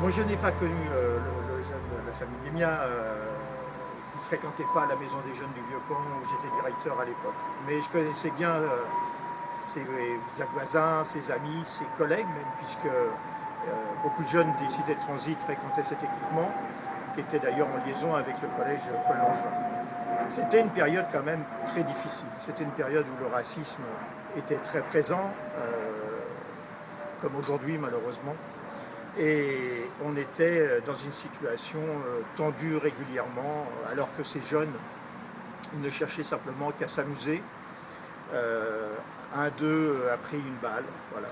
Moi, je n'ai pas connu la famille Lémia. Ils ne fréquentaient pas la maison des jeunes du Vieux-Pont où j'étais directeur à l'époque. Mais je connaissais bien ses voisins, ses amis, ses collègues même, puisque beaucoup de jeunes des cités de transit fréquentaient cet équipement, qui était d'ailleurs en liaison avec le collège Paul Langevin. C'était une période quand même très difficile. C'était une période où le racisme était très présent, comme aujourd'hui malheureusement. Et on était dans une situation tendue régulièrement, alors que ces jeunes ne cherchaient simplement qu'à s'amuser. Un d'eux a pris une balle, voilà.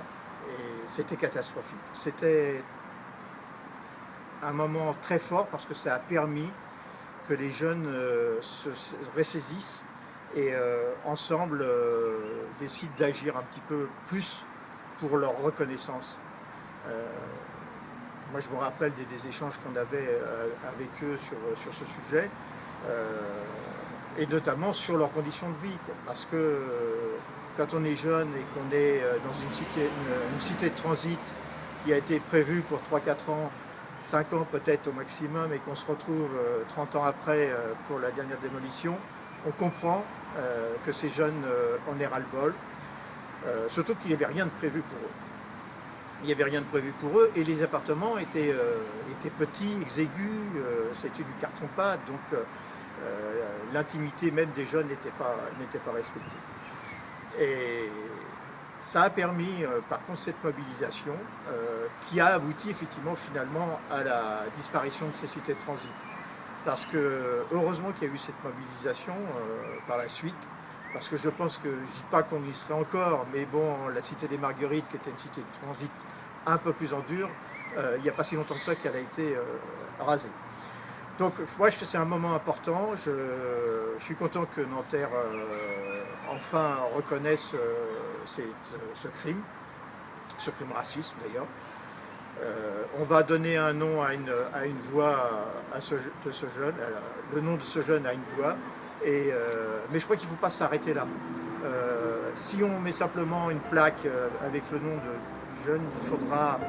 Et c'était catastrophique. C'était un moment très fort parce que ça a permis que les jeunes se ressaisissent et ensemble décident d'agir un petit peu plus pour leur reconnaissance. Moi, je me rappelle des échanges qu'on avait avec eux sur ce sujet, et notamment sur leurs conditions de vie. Parce que quand on est jeune et qu'on est dans une cité de transit qui a été prévue pour 3-4 ans, 5 ans peut-être au maximum, et qu'on se retrouve 30 ans après pour la dernière démolition, on comprend que ces jeunes en aient ras-le-bol, surtout qu'il n'y avait rien de prévu pour eux. Il n'y avait rien de prévu pour eux et les appartements étaient petits, exigus, c'était du carton-pâte, donc l'intimité même des jeunes n'était pas respectée. Et ça a permis par contre cette mobilisation qui a abouti effectivement finalement à la disparition de ces cités de transit. Parce que heureusement qu'il y a eu cette mobilisation par la suite, parce que je pense que, je ne dis pas qu'on y serait encore, mais bon, la cité des Marguerites, qui était une cité de transit un peu plus en dur, il n'y a pas si longtemps que ça qu'elle a été rasée. Donc moi, c'est un moment important. Je suis content que Nanterre enfin reconnaisse ce crime raciste d'ailleurs. On va donner un nom à une voix de ce jeune. Le nom de ce jeune a une voix. Mais je crois qu'il ne faut pas s'arrêter là. Si on met simplement une plaque avec le nom du jeune, il faudra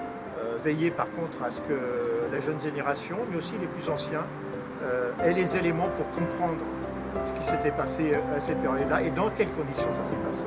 veiller par contre à ce que la jeune génération, mais aussi les plus anciens, aient les éléments pour comprendre ce qui s'était passé à cette période-là et dans quelles conditions ça s'est passé.